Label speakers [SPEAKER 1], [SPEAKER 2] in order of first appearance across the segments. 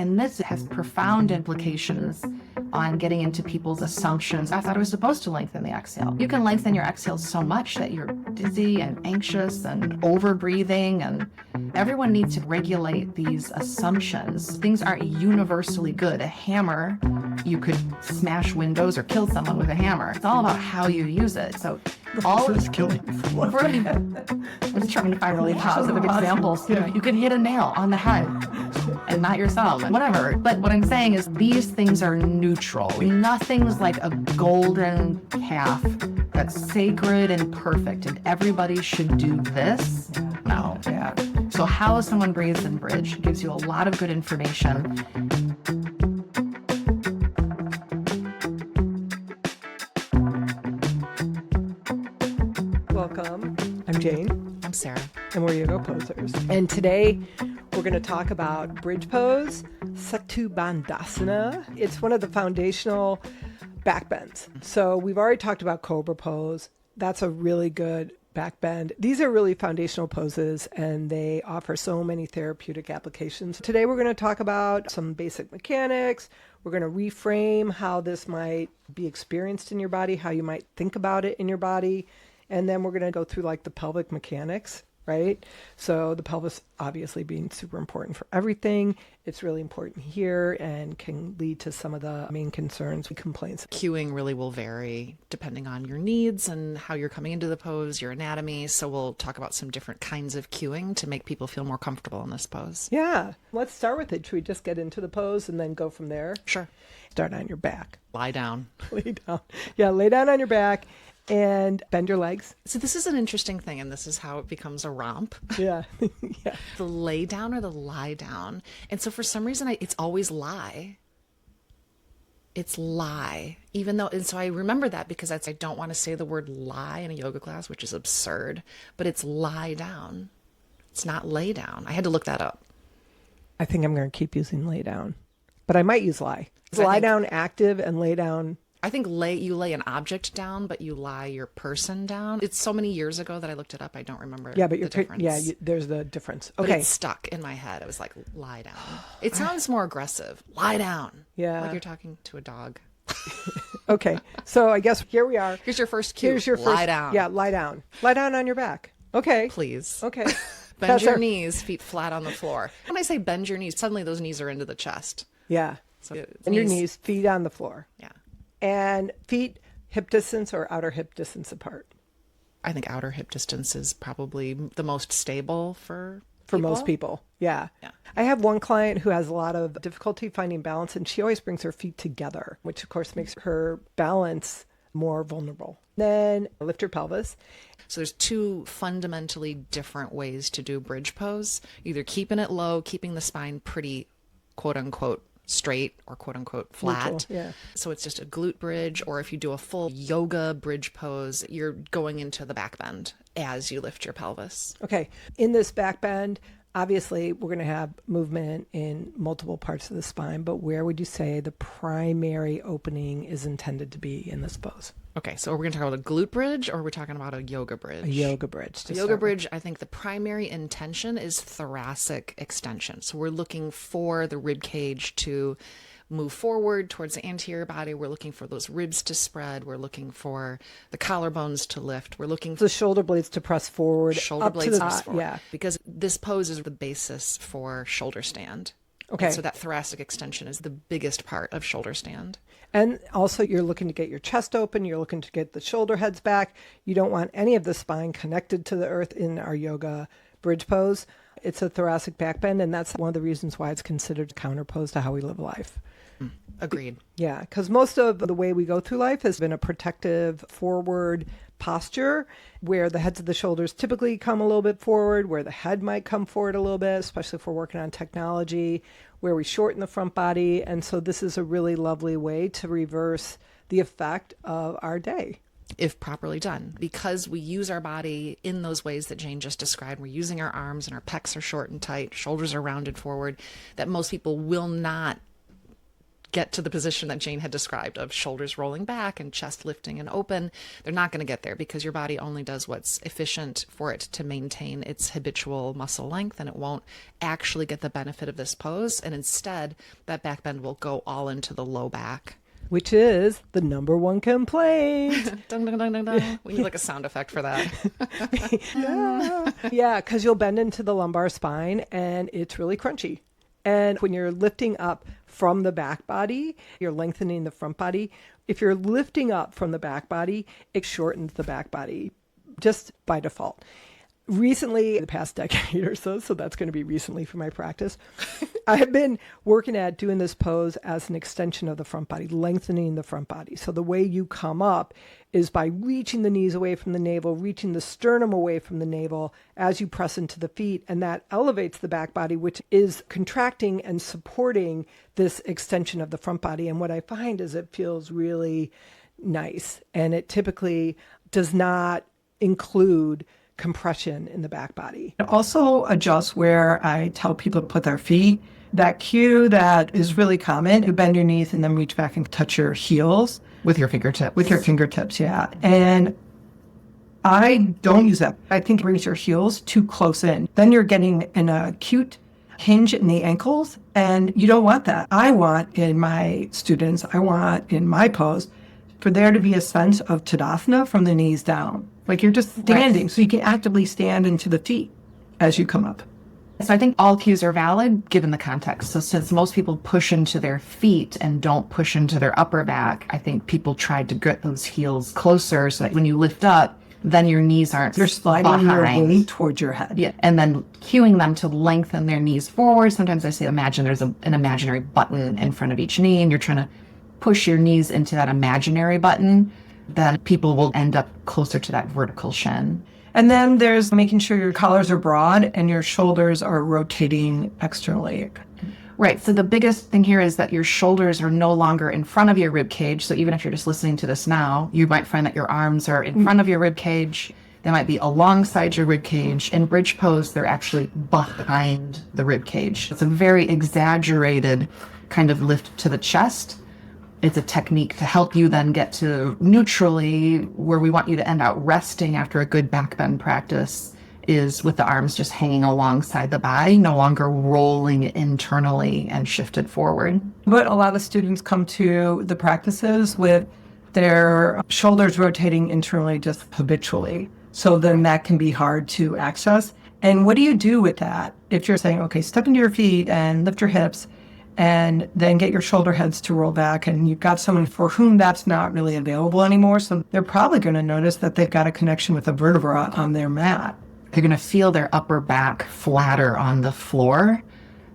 [SPEAKER 1] And this has profound implications on getting into people's assumptions. I thought I was supposed to lengthen the exhale. You can lengthen your exhale so much that you're dizzy and anxious and over-breathing, and everyone needs to regulate these assumptions. Things aren't universally good. A hammer, you could smash windows or kill someone with a hammer. It's all about how you use it. So all of
[SPEAKER 2] killing.
[SPEAKER 1] I'm just trying to find really positive examples. You can hit a nail on the head and not your thumb, whatever. But what I'm saying is these things are neutral. Nothing's like a golden calf that's sacred and perfect, and everybody should do this. No. Yeah. So how someone breathes in bridge gives you a lot of good information.
[SPEAKER 2] Welcome. I'm Jane.
[SPEAKER 3] I'm Sarah.
[SPEAKER 2] And we're yoga posers. And today we're going to talk about bridge pose, Setu Bandhasana. It's one of the foundational back bends. So we've already talked about cobra pose. That's a really good back bend. These are really foundational poses and they offer so many therapeutic applications. Today we're going to talk about some basic mechanics. We're going to reframe how this might be experienced in your body, how you might think about it in your body. And then we're going to go through like the pelvic mechanics, right? So the pelvis obviously being super important for everything. It's really important here and can lead to some of the main concerns and complaints.
[SPEAKER 3] Cueing really will vary depending on your needs and how you're coming into the pose, your anatomy. So we'll talk about some different kinds of cueing to make people feel more comfortable in this pose.
[SPEAKER 2] Yeah. Let's start with it. Should we just get into the pose and then go from there?
[SPEAKER 3] Sure.
[SPEAKER 2] Start on your back.
[SPEAKER 3] Lie down.
[SPEAKER 2] Lay down. Yeah, lay down on your back. And bend your legs.
[SPEAKER 3] So this is an interesting thing, and this is how it becomes a romp.
[SPEAKER 2] Yeah. Yeah.
[SPEAKER 3] The lay down or the lie down. And so for some reason, it's always lie. It's lie. Even though, and so I remember that because I don't want to say the word lie in a yoga class, which is absurd, but it's lie down. It's not lay down. I had to look that up.
[SPEAKER 2] I think I'm going to keep using lay down, but I might use lie. Is lie down active and lay down?
[SPEAKER 3] I think you lay an object down, but you lie your person down. It's so many years ago that I looked it up. I don't remember.
[SPEAKER 2] Yeah, but
[SPEAKER 3] the difference.
[SPEAKER 2] There's the difference.
[SPEAKER 3] Okay.
[SPEAKER 2] Okay.
[SPEAKER 3] But it's stuck in my head. I was like, lie down. It sounds more aggressive. Lie down.
[SPEAKER 2] Yeah.
[SPEAKER 3] Like you're talking to a dog.
[SPEAKER 2] Okay. So I guess here we are.
[SPEAKER 3] Here's your first cue.
[SPEAKER 2] Here's your
[SPEAKER 3] lie down.
[SPEAKER 2] Yeah, lie down. Lie down on your back. Okay.
[SPEAKER 3] Please.
[SPEAKER 2] Okay.
[SPEAKER 3] Bend your knees, feet flat on the floor. When I say bend your knees, suddenly those knees are into the chest.
[SPEAKER 2] Yeah.
[SPEAKER 3] So
[SPEAKER 2] and your knees, feet on the floor.
[SPEAKER 3] Yeah.
[SPEAKER 2] And feet hip distance or outer hip distance apart?
[SPEAKER 3] I think outer hip distance is probably the most stable for
[SPEAKER 2] most people. Yeah.
[SPEAKER 3] Yeah.
[SPEAKER 2] I have one client who has a lot of difficulty finding balance, and she always brings her feet together, which of course makes her balance more vulnerable. Then lift your pelvis.
[SPEAKER 3] So there's two fundamentally different ways to do bridge pose. Either keeping it low, keeping the spine pretty quote unquote straight or quote unquote flat.
[SPEAKER 2] Neutral, yeah.
[SPEAKER 3] So it's just a glute bridge, or if you do a full yoga bridge pose, you're going into the back bend as you lift your pelvis.
[SPEAKER 2] Okay. In this back bend, obviously we're going to have movement in multiple parts of the spine, but where would you say the primary opening is intended to be in this pose?
[SPEAKER 3] Okay, so we're going to talk about a glute bridge, or we're talking about a yoga bridge?
[SPEAKER 2] A yoga bridge.
[SPEAKER 3] A yoga bridge, I think the primary intention is thoracic extension. So we're looking for the rib cage to move forward towards the anterior body. We're looking for those ribs to spread. We're looking for the collarbones to lift. We're looking for
[SPEAKER 2] the shoulder blades to press forward.
[SPEAKER 3] Shoulder blades to press forward.
[SPEAKER 2] Yeah.
[SPEAKER 3] Because this pose is the basis for shoulder stand.
[SPEAKER 2] Okay.
[SPEAKER 3] And so that thoracic extension is the biggest part of shoulder stand.
[SPEAKER 2] And also you're looking to get your chest open. You're looking to get the shoulder heads back. You don't want any of the spine connected to the earth in our yoga bridge pose. It's a thoracic back bend, and that's one of the reasons why it's considered counter pose to how we live life.
[SPEAKER 3] Agreed.
[SPEAKER 2] Yeah, because most of the way we go through life has been a protective forward posture where the heads of the shoulders typically come a little bit forward, where the head might come forward a little bit, especially if we're working on technology, where we shorten the front body. And so this is a really lovely way to reverse the effect of our day.
[SPEAKER 3] If properly done, because we use our body in those ways that Jane just described. We're using our arms and our pecs are short and tight, shoulders are rounded forward, that most people will not get to the position that Jane had described of shoulders rolling back and chest lifting and open. They're not going to get there because your body only does what's efficient for it to maintain its habitual muscle length, and it won't actually get the benefit of this pose. And instead, that back bend will go all into the low back.
[SPEAKER 2] Which is the number one complaint.
[SPEAKER 3] Dun, dun, dun, dun, dun. We need like a sound effect for that.
[SPEAKER 2] Yeah, because you'll bend into the lumbar spine and it's really crunchy. And when you're lifting up from the back body, you're lengthening the front body. If you're lifting up from the back body, it shortens the back body just by default. Recently, the past decade or so that's going to be recently for my practice, I have been working at doing this pose as an extension of the front body, lengthening the front body. So the way you come up is by reaching the knees away from the navel, reaching the sternum away from the navel as you press into the feet, and that elevates the back body, which is contracting and supporting this extension of the front body. And what I find is it feels really nice, and it typically does not include compression in the back body.
[SPEAKER 4] It also adjusts where I tell people to put their feet. That cue that is really common, you bend your knees and then reach back and touch your heels.
[SPEAKER 1] With your fingertips.
[SPEAKER 4] With your fingertips, yeah. And I don't use that. I think brings your heels too close in. Then you're getting an acute hinge in the ankles, and you don't want that. I want in my students, I want in my pose, for there to be a sense of Tadasana from the knees down. Like you're just standing, right. So you can actively stand into the feet as you come up.
[SPEAKER 1] So I think all cues are valid given the context. So since most people push into their feet and don't push into their upper back, I think people tried to get those heels closer so that when you lift up, then your knees aren't
[SPEAKER 4] You're sliding your weight towards your head.
[SPEAKER 1] Yeah, and then cueing them to lengthen their knees forward. Sometimes I say imagine there's an imaginary button in front of each knee, and you're trying to push your knees into that imaginary button. Then people will end up closer to that vertical shin.
[SPEAKER 4] And then there's making sure your collars are broad and your shoulders are rotating externally.
[SPEAKER 1] Right. So the biggest thing here is that your shoulders are no longer in front of your rib cage. So even if you're just listening to this now, you might find that your arms are in front of your rib cage. They might be alongside your rib cage. In bridge pose, they're actually behind the rib cage. It's a very exaggerated kind of lift to the chest. It's a technique to help you then get to neutrally where we want you to end out resting after a good back bend practice is with the arms just hanging alongside the body, no longer rolling internally and shifted forward.
[SPEAKER 4] But a lot of students come to the practices with their shoulders rotating internally just habitually. So then that can be hard to access. And what do you do with that? If you're saying, okay, step into your feet and lift your hips, and then get your shoulder heads to roll back, and you've got someone for whom that's not really available anymore, so they're probably going to notice that they've got a connection with a vertebra on their mat.
[SPEAKER 1] They're going to feel their upper back flatter on the floor,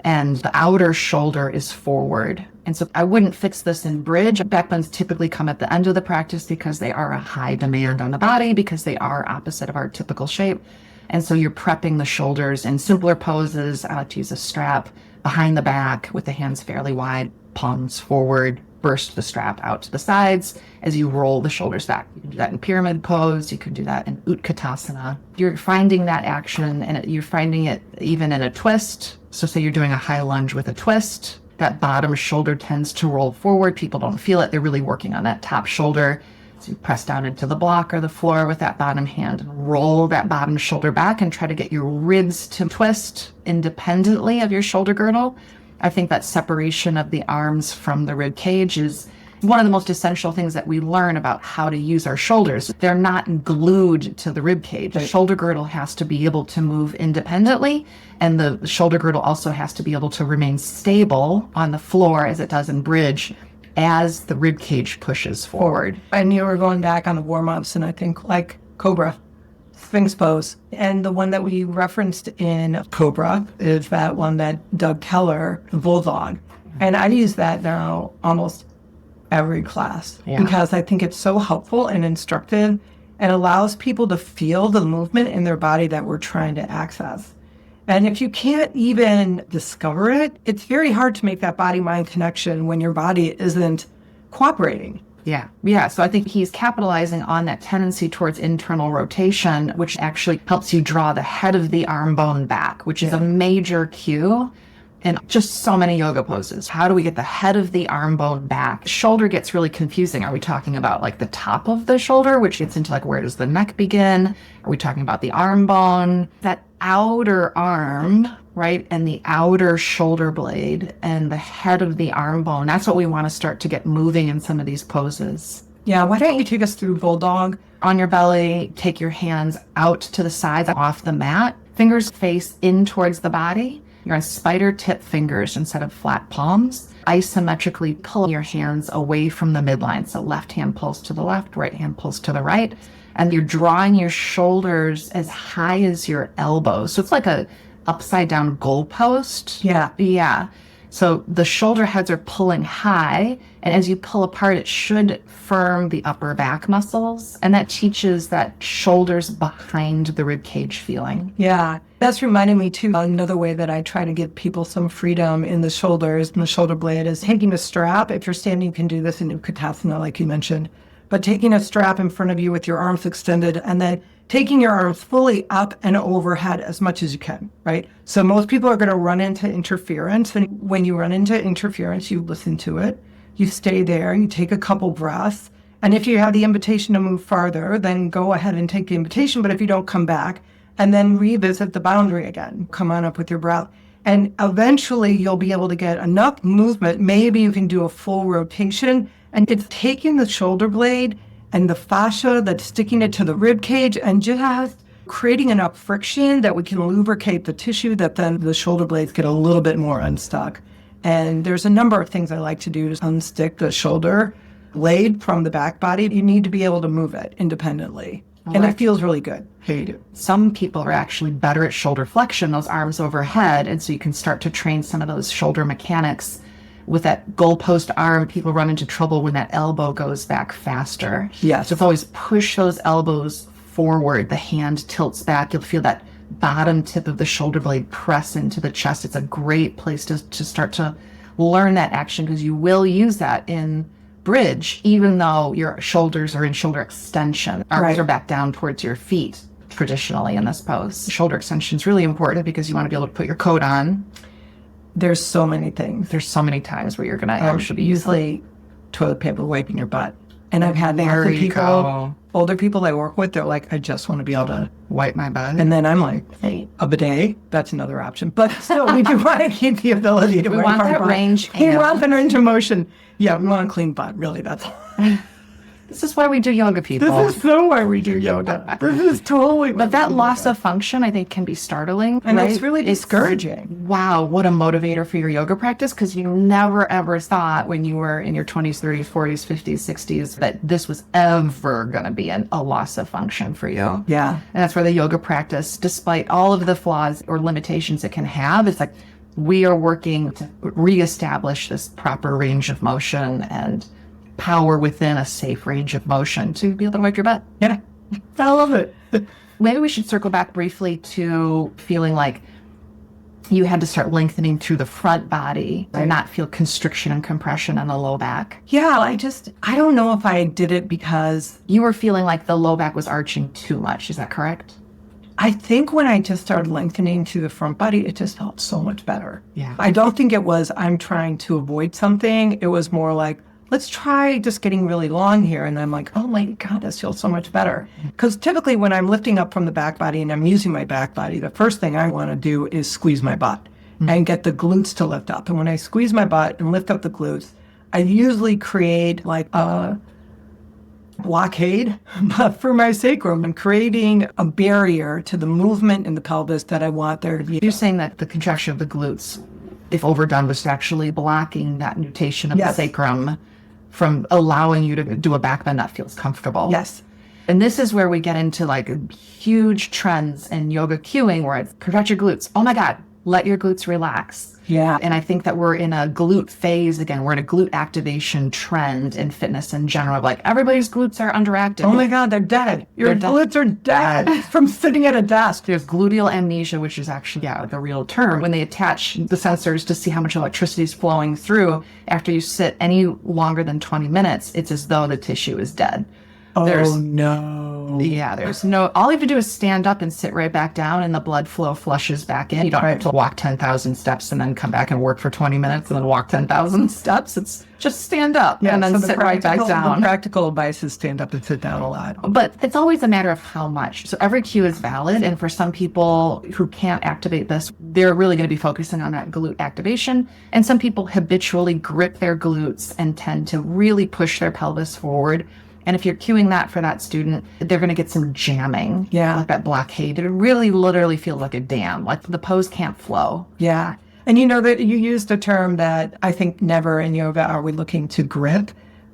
[SPEAKER 1] and the outer shoulder is forward. And so I wouldn't fix this in bridge. Back bends typically come at the end of the practice because they are a high demand on the body, because they are opposite of our typical shape. And so you're prepping the shoulders in simpler poses. I like to use a strap behind the back with the hands fairly wide, palms forward, burst the strap out to the sides as you roll the shoulders back. You can do that in pyramid pose. You can do that in Utkatasana. You're finding that action, and you're finding it even in a twist. So say you're doing a high lunge with a twist, that bottom shoulder tends to roll forward. People don't feel it. They're really working on that top shoulder. So you press down into the block or the floor with that bottom hand and roll that bottom shoulder back and try to get your ribs to twist independently of your shoulder girdle. I think that separation of the arms from the rib cage is one of the most essential things that we learn about how to use our shoulders. They're not glued to the rib cage. The shoulder girdle has to be able to move independently, and the shoulder girdle also has to be able to remain stable on the floor as it does in bridge as the rib cage pushes forward.
[SPEAKER 4] And you were going back on the warm-ups, and I think like Cobra, Sphinx pose. And the one that we referenced in Cobra is that one that Doug Keller, Bulldog. And I use that now almost every class because I think it's so helpful and instructive and allows people to feel the movement in their body that we're trying to access. And if you can't even discover it, it's very hard to make that body-mind connection when your body isn't cooperating.
[SPEAKER 1] Yeah. So I think he's capitalizing on that tendency towards internal rotation, which actually helps you draw the head of the arm bone back, which is a major cue in just so many yoga poses. How do we get the head of the arm bone back? Shoulder gets really confusing. Are we talking about like the top of the shoulder, which gets into like where does the neck begin? Are we talking about the arm bone? That outer arm, right? And the outer shoulder blade and the head of the arm bone. That's what we want to start to get moving in some of these poses.
[SPEAKER 4] Yeah, why don't you take us through bulldog?
[SPEAKER 1] On your belly, take your hands out to the sides off the mat. Fingers face in towards the body. You're on spider tip fingers instead of flat palms. Isometrically pull your hands away from the midline. So left hand pulls to the left, right hand pulls to the right. And you're drawing your shoulders as high as your elbows. So it's like a upside down goalpost.
[SPEAKER 4] Yeah.
[SPEAKER 1] Yeah. So the shoulder heads are pulling high, and as you pull apart, it should firm the upper back muscles, and that teaches that shoulders behind the rib cage feeling.
[SPEAKER 4] Yeah, that's reminded me too. Another way that I try to give people some freedom in the shoulders and the shoulder blade is taking a strap. If you're standing, you can do this in Utkatasana, like you mentioned, but taking a strap in front of you with your arms extended and then taking your arms fully up and overhead as much as you can, right? So most people are going to run into interference. And when you run into interference, you listen to it, you stay there, you take a couple breaths. And if you have the invitation to move farther, then go ahead and take the invitation. But if you don't, come back and then revisit the boundary again. Come on up with your breath. And eventually you'll be able to get enough movement. Maybe you can do a full rotation. And it's taking the shoulder blade and the fascia that's sticking it to the rib cage and just creating enough friction that we can lubricate the tissue that then the shoulder blades get a little bit more unstuck. And there's a number of things I like to do to unstick the shoulder blade from the back body. You need to be able to move it independently. And it feels really good. Here you do.
[SPEAKER 1] Some people are actually better at shoulder flexion, those arms overhead, and so you can start to train some of those shoulder mechanics. With that goalpost arm, people run into trouble when that elbow goes back faster.
[SPEAKER 4] Yes.
[SPEAKER 1] So it's always push those elbows forward. The hand tilts back. You'll feel that bottom tip of the shoulder blade press into the chest. It's a great place to start to learn that action because you will use that in bridge, even though your shoulders are in shoulder extension. Arms are back down towards your feet traditionally in this pose. Shoulder extension is really important because you want to be able to put your coat on.
[SPEAKER 4] There's so many things.
[SPEAKER 1] There's so many times where you're going to actually
[SPEAKER 4] usually toilet paper wiping your butt. And I've had lots of people, older people I work with, they're like, I just want to be able to
[SPEAKER 1] wipe my butt.
[SPEAKER 4] And then I'm like, hey, a bidet, that's another option. But still, we do want to keep the ability to wipe
[SPEAKER 1] want
[SPEAKER 4] our
[SPEAKER 1] that
[SPEAKER 4] butt.
[SPEAKER 1] range.
[SPEAKER 4] We want that range of motion. Yeah, we want a clean butt, really. That's
[SPEAKER 1] This is why we do yoga, people.
[SPEAKER 4] This is so why we do yoga. This is totally.
[SPEAKER 1] But that loss of function, I think, can be startling.
[SPEAKER 4] And
[SPEAKER 1] right?
[SPEAKER 4] it's really discouraging.
[SPEAKER 1] Wow, what a motivator for your yoga practice, because you never, ever thought when you were in your 20s, 30s, 40s, 50s, 60s that this was ever going to be a loss of function for you.
[SPEAKER 4] Yeah.
[SPEAKER 1] And that's where the yoga practice, despite all of the flaws or limitations it can have, it's like we are working to reestablish this proper range of motion and power within a safe range of motion to be able to wipe your butt.
[SPEAKER 4] Yeah, I love it.
[SPEAKER 1] Maybe we should circle back briefly to feeling like you had to start lengthening through the front body and not feel constriction and compression on the low back.
[SPEAKER 4] Yeah, I don't know if I did it because
[SPEAKER 1] you were feeling like the low back was arching too much. Is that correct?
[SPEAKER 4] I think when I just started lengthening to the front body, it just felt so much better.
[SPEAKER 1] Yeah.
[SPEAKER 4] I don't think it was I'm trying to avoid something. It was more like, let's try just getting really long here. And I'm like, oh my God, this feels so much better. Because typically when I'm lifting up from the back body and I'm using my back body, the first thing I want to do is squeeze my butt and get the glutes to lift up. And when I squeeze my butt and lift up the glutes, I usually create like a blockade for my sacrum and creating a barrier to the movement in the pelvis that I want there to be.
[SPEAKER 1] You're saying that the contraction of the glutes, if overdone, was actually blocking that nutation of the sacrum from allowing you to do a back bend that feels comfortable.
[SPEAKER 4] Yes.
[SPEAKER 1] And this is where we get into like huge trends in yoga cueing where it's contract your glutes. Oh my God, let your glutes relax.
[SPEAKER 4] Yeah.
[SPEAKER 1] And I think that we're in a glute phase again. We're in a glute activation trend in fitness in general. Like everybody's glutes are underactive.
[SPEAKER 4] Oh my God, they're dead. Your glutes are dead from sitting at a desk.
[SPEAKER 1] There's gluteal amnesia, which is actually, the real term. When they attach the sensors to see how much electricity is flowing through after you sit any longer than 20 minutes, it's as though the tissue is dead.
[SPEAKER 4] Oh no.
[SPEAKER 1] Yeah, there's no, all you have to do is stand up and sit right back down and the blood flow flushes back in. You don't have to walk 10,000 steps and then come back and work for 20 minutes and then walk 10,000 steps. It's just stand up and then sit right back down.
[SPEAKER 4] The practical advice is stand up and sit down a lot.
[SPEAKER 1] But it's always a matter of how much. So every cue is valid. And for some people who can't activate this, they're really going to be focusing on that glute activation. And some people habitually grip their glutes and tend to really push their pelvis forward. And if you're cueing that for that student, they're going to get some jamming.
[SPEAKER 4] Yeah.
[SPEAKER 1] Like that blockade. It really literally feels like a dam. Like the pose can't flow.
[SPEAKER 4] Yeah. And you know that you used a term that I think never in yoga are we looking to grip,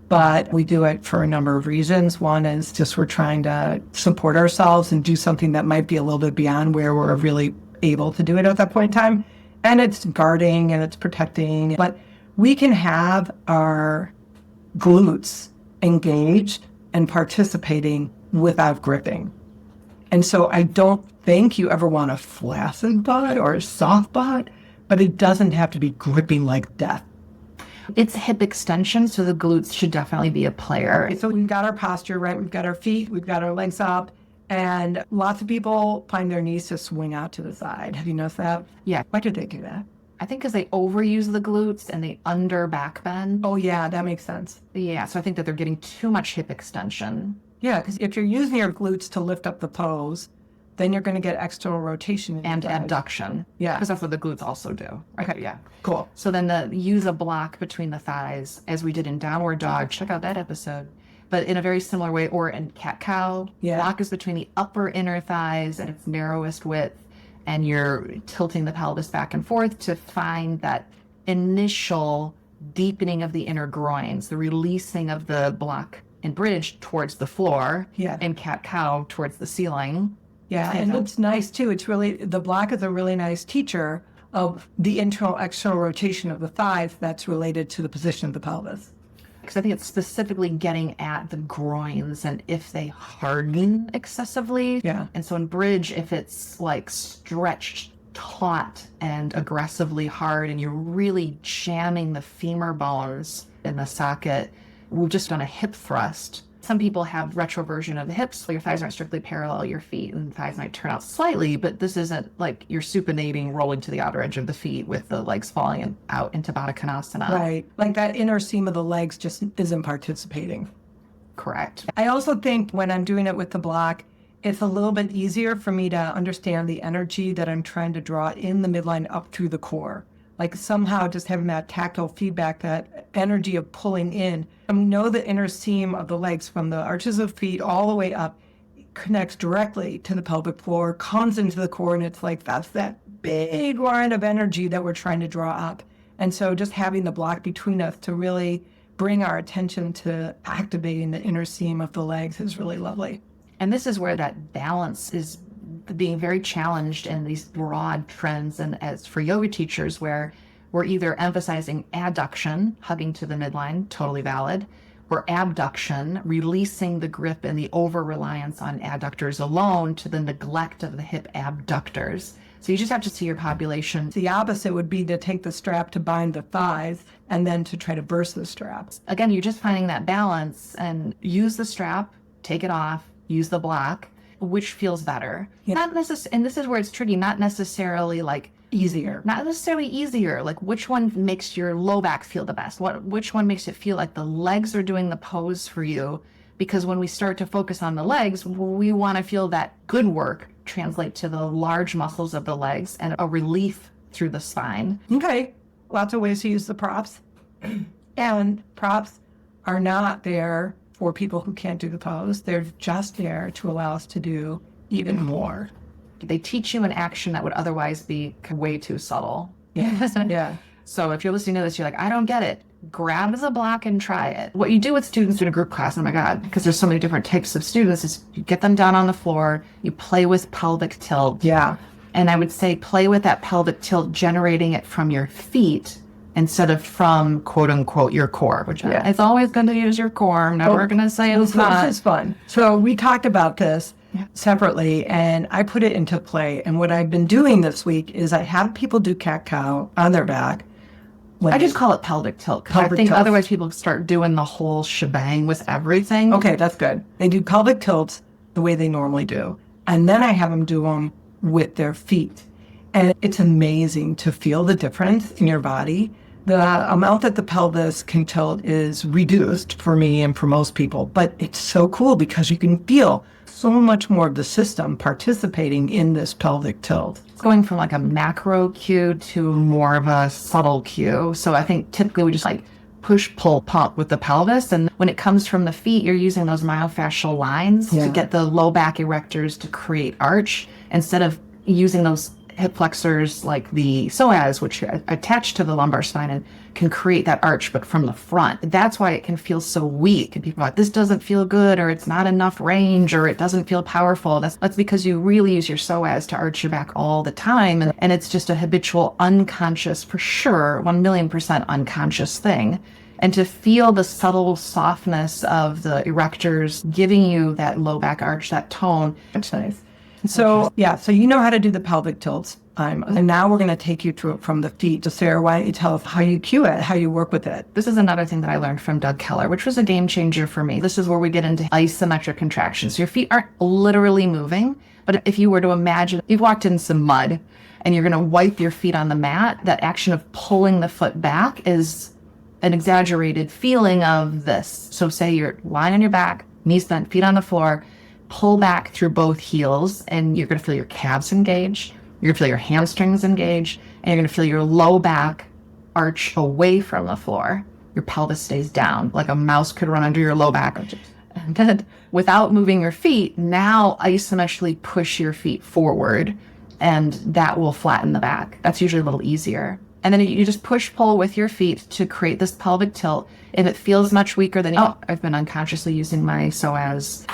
[SPEAKER 4] but we do it for a number of reasons. One is just we're trying to support ourselves and do something that might be a little bit beyond where we're really able to do it at that point in time. And it's guarding and it's protecting. But we can have our glutes engaged and participating without gripping. And so I don't think you ever want a flaccid butt or a soft butt, but it doesn't have to be gripping like death.
[SPEAKER 1] It's hip extension, so the glutes should definitely be a player.
[SPEAKER 4] So we've got our posture, right? We've got our feet, we've got our legs up, and lots of people find their knees to swing out to the side. Have you noticed that?
[SPEAKER 1] Yeah.
[SPEAKER 4] Why do they do that?
[SPEAKER 1] I think because they overuse the glutes and they under backbend.
[SPEAKER 4] Oh, yeah, that makes sense.
[SPEAKER 1] Yeah, so I think that they're getting too much hip extension.
[SPEAKER 4] Yeah, because if you're using your glutes to lift up the pose, then you're going to get external rotation.
[SPEAKER 1] And abduction.
[SPEAKER 4] Yeah.
[SPEAKER 1] Because that's what the glutes also do.
[SPEAKER 4] Okay,
[SPEAKER 1] Yeah.
[SPEAKER 4] cool.
[SPEAKER 1] So then use a block between the thighs, as we did in downward dog. Check out that episode. But in a very similar way, or in cat-cow,
[SPEAKER 4] Yeah.
[SPEAKER 1] block is between the upper inner thighs at its narrowest width, and you're tilting the pelvis back and forth to find that initial deepening of the inner groins, the releasing of the block and bridge towards the floor,
[SPEAKER 4] Yeah.
[SPEAKER 1] and cat-cow towards the ceiling.
[SPEAKER 4] Yeah, and it's nice too. It's really, the block is a really nice teacher of the internal external rotation of the thighs that's related to the position of the pelvis.
[SPEAKER 1] Because I think it's specifically getting at the groins and if they harden excessively.
[SPEAKER 4] Yeah.
[SPEAKER 1] And so in bridge, if it's like stretched taut and aggressively hard and you're really jamming the femur bones in the socket, we've just done a hip thrust. Some people have retroversion of the hips, so your thighs aren't strictly parallel, your feet and thighs might turn out slightly, but this isn't like you're supinating, rolling to the outer edge of the feet with the legs falling out into Baddha Konasana.
[SPEAKER 4] Right. Like that inner seam of the legs just isn't participating.
[SPEAKER 1] Correct.
[SPEAKER 4] I also think when I'm doing it with the block, it's a little bit easier for me to understand the energy that I'm trying to draw in the midline up through the core. Like somehow just having that tactile feedback, that energy of pulling in. And we know the inner seam of the legs from the arches of feet all the way up connects directly to the pelvic floor, comes into the core, and it's like that's that big line of energy that we're trying to draw up. And so just having the block between us to really bring our attention to activating the inner seam of the legs is really lovely.
[SPEAKER 1] And this is where that balance is being very challenged in these broad trends. And as for yoga teachers, where we're either emphasizing adduction, hugging to the midline, totally valid, or abduction, releasing the grip and the over-reliance on adductors alone to the neglect of the hip abductors. So you just have to see your population.
[SPEAKER 4] The opposite would be to take the strap to bind the thighs and then to try to burst the straps.
[SPEAKER 1] Again, you're just finding that balance and use the strap, take it off, use the block, which feels better.
[SPEAKER 4] Yeah.
[SPEAKER 1] Not and this is where it's tricky, not necessarily like
[SPEAKER 4] Easier.
[SPEAKER 1] not necessarily easier, like which one makes your low back feel the best, which one makes it feel like the legs are doing the pose for you. Because when we start to focus on the legs, we want to feel that good work translate to the large muscles of the legs and a relief through the spine.
[SPEAKER 4] Okay, lots of ways to use the props. And props are not there for people who can't do the pose. They're just there to allow us to do even more.
[SPEAKER 1] They teach you an action that would otherwise be way too subtle.
[SPEAKER 4] Yeah.
[SPEAKER 1] So if you're listening to this, you're like, I don't get it. Grab the block and try it. What you do with students in a group class, oh my God, because there's so many different types of students, is you get them down on the floor, you play with pelvic tilt.
[SPEAKER 4] Yeah.
[SPEAKER 1] And I would say play with that pelvic tilt, generating it from your feet instead of from, quote unquote, your core, which it's always going to use your core. I'm never going to say it's not.
[SPEAKER 4] This is fun. So we talked about this separately, and I put it into play. And what I've been doing this week is I have people do cat-cow on their back.
[SPEAKER 1] I just call it pelvic tilt, because I
[SPEAKER 4] Pelvic
[SPEAKER 1] think
[SPEAKER 4] tilt.
[SPEAKER 1] otherwise people start doing the whole shebang with everything.
[SPEAKER 4] Okay, that's good. They do pelvic tilts the way they normally do. And then I have them do them with their feet. And it's amazing to feel the difference in your body. The amount that the pelvis can tilt is reduced for me and for most people, but it's so cool because you can feel so much more of the system participating in this pelvic tilt.
[SPEAKER 1] It's going from like a macro cue to more of a subtle cue. So I think typically we just like push, pull, pump with the pelvis. And when it comes from the feet, you're using those myofascial lines to get the low back erectors to create arch instead of using those hip flexors like the psoas, which are attached to the lumbar spine and can create that arch, but from the front. That's why it can feel so weak. And people are like, this doesn't feel good, or it's not enough range, or it doesn't feel powerful. That's because you really use your psoas to arch your back all the time. And it's just a habitual, unconscious, for sure, 1,000,000% unconscious thing. And to feel the subtle softness of the erectors giving you that low back arch, that tone, it's nice.
[SPEAKER 4] So, so you know how to do the pelvic tilts. And now we're going to take you through it from the feet. So, Sarah, why don't you tell us how you cue it, how you work with it?
[SPEAKER 1] This is another thing that I learned from Doug Keller, which was a game changer for me. This is where we get into isometric contractions. Your feet aren't literally moving, but if you were to imagine you've walked in some mud and you're going to wipe your feet on the mat, that action of pulling the foot back is an exaggerated feeling of this. So say you're lying on your back, knees bent, feet on the floor, pull back through both heels, and you're going to feel your calves engage, you're going to feel your hamstrings engage, and you're going to feel your low back arch away from the floor. Your pelvis stays down, like a mouse could run under your low back. And then without moving your feet, now isometrically push your feet forward, and that will flatten the back. That's usually a little easier. And then you just push pull with your feet to create this pelvic tilt. If it feels much weaker than, I've been unconsciously using my psoas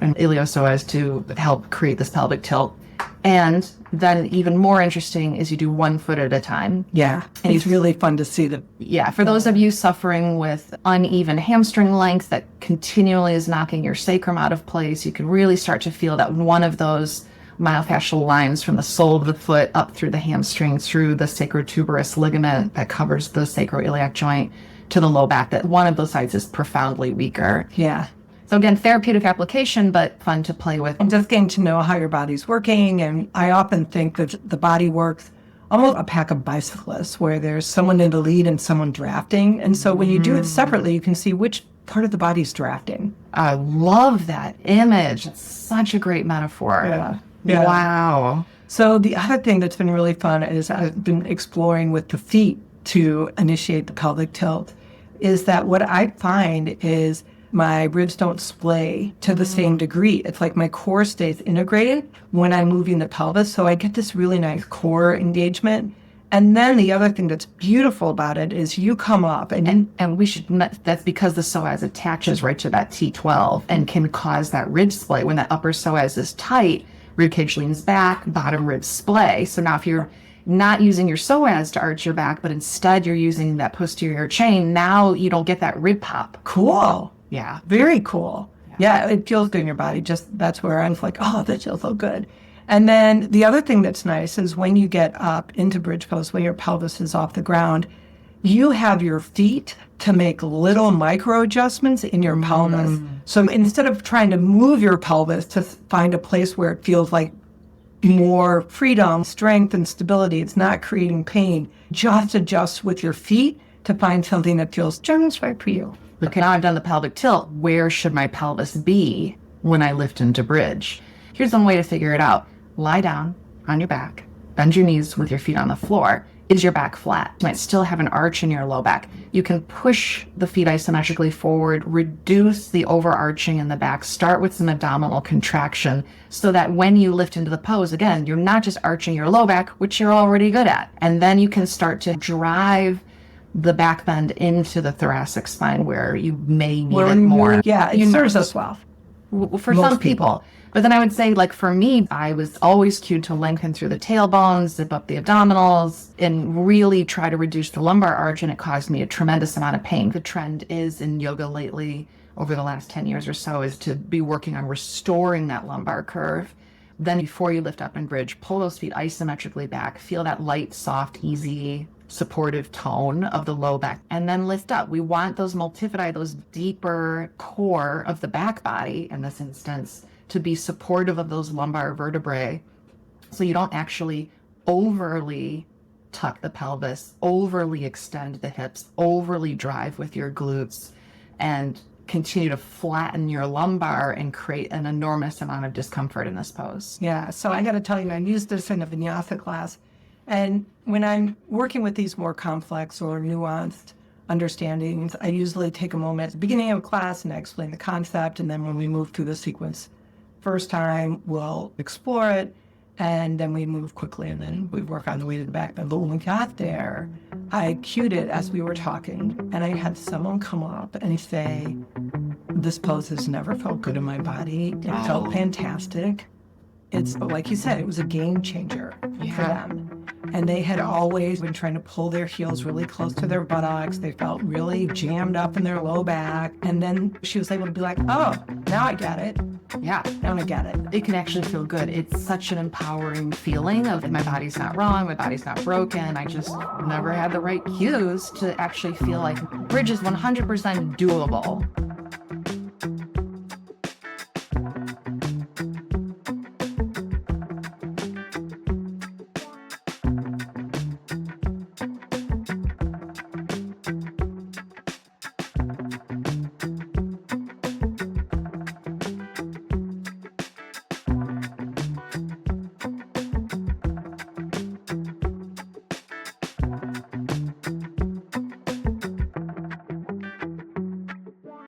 [SPEAKER 1] and iliopsoas to help create this pelvic tilt. And then even more interesting is you do 1 foot at a time.
[SPEAKER 4] Yeah, and it's really fun to see the...
[SPEAKER 1] Yeah, for those of you suffering with uneven hamstring length that continually is knocking your sacrum out of place, you can really start to feel that one of those myofascial lines from the sole of the foot up through the hamstring, through the sacrotuberous ligament that covers the sacroiliac joint to the low back, that one of those sides is profoundly weaker.
[SPEAKER 4] Yeah.
[SPEAKER 1] So again, therapeutic application, but fun to play with.
[SPEAKER 4] And just getting to know how your body's working. And I often think that the body works almost a pack of bicyclists where there's someone in the lead and someone drafting. And so when you do it separately, you can see which part of the body's drafting.
[SPEAKER 1] I love that image. It's such a great metaphor.
[SPEAKER 4] Yeah.
[SPEAKER 1] Wow.
[SPEAKER 4] So the other thing that's been really fun is I've been exploring with the feet to initiate the pelvic tilt is that what I find is my ribs don't splay to the same degree. It's like my core stays integrated when I'm moving the pelvis. So I get this really nice core engagement. And then the other thing that's beautiful about it is you come up and
[SPEAKER 1] we should, that's because the psoas attaches right to that T12 and can cause that rib splay. When that upper psoas is tight, rib cage leans back, bottom rib splay. So now if you're not using your psoas to arch your back, but instead you're using that posterior chain, now you don't get that rib pop.
[SPEAKER 4] Cool.
[SPEAKER 1] Yeah.
[SPEAKER 4] Very cool. Yeah, it feels good in your body. Just that's where I'm like, oh, that feels so good. And then the other thing that's nice is when you get up into bridge pose, when your pelvis is off the ground, you have your feet to make little micro adjustments in your pelvis. So instead of trying to move your pelvis to find a place where it feels like more freedom, strength, and stability, it's not creating pain, just adjust with your feet to find something that feels just right for you.
[SPEAKER 1] Okay, now I've done the pelvic tilt. Where should my pelvis be when I lift into bridge? Here's one way to figure it out. Lie down on your back, bend your knees with your feet on the floor. Is your back flat? You might still have an arch in your low back. You can push the feet isometrically forward, reduce the overarching in the back, start with some abdominal contraction so that when you lift into the pose, again, you're not just arching your low back, which you're already good at. And then you can start to drive the back bend into the thoracic spine where you may need it more.
[SPEAKER 4] Yeah, it serves us well.
[SPEAKER 1] For some people. But then I would say, like for me, I was always cued to lengthen through the tailbone, zip up the abdominals, and really try to reduce the lumbar arch, and it caused me a tremendous amount of pain. The trend is in yoga lately, over the last 10 years or so, is to be working on restoring that lumbar curve. Then before you lift up in bridge, pull those feet isometrically back, feel that light, soft, easy, supportive tone of the low back, and then lift up. We want those multifidi, those deeper core of the back body in this instance, to be supportive of those lumbar vertebrae, so you don't actually overly tuck the pelvis, overly extend the hips, overly drive with your glutes, and continue to flatten your lumbar and create an enormous amount of discomfort in this pose.
[SPEAKER 4] Yeah, so I got to tell you, I used this in a vinyasa class. And when I'm working with these more complex or nuanced understandings, I usually take a moment at the beginning of a class and I explain the concept. And then when we move through the sequence, first time we'll explore it, and then we move quickly, and then we work on the way to the back. But when we got there, I cued it as we were talking, and I had someone come up and say, "This pose has never felt good in my body. It felt fantastic." It's like you said, it was a game changer for them. And they had always been trying to pull their heels really close to their buttocks. They felt really jammed up in their low back. And then she was able to be like, "Oh, now I get it.
[SPEAKER 1] Yeah,
[SPEAKER 4] Now I get it."
[SPEAKER 1] it can actually feel good. It's such an empowering feeling of my body's not wrong, my body's not broken. I just never had the right cues to actually feel like bridge is 100% doable.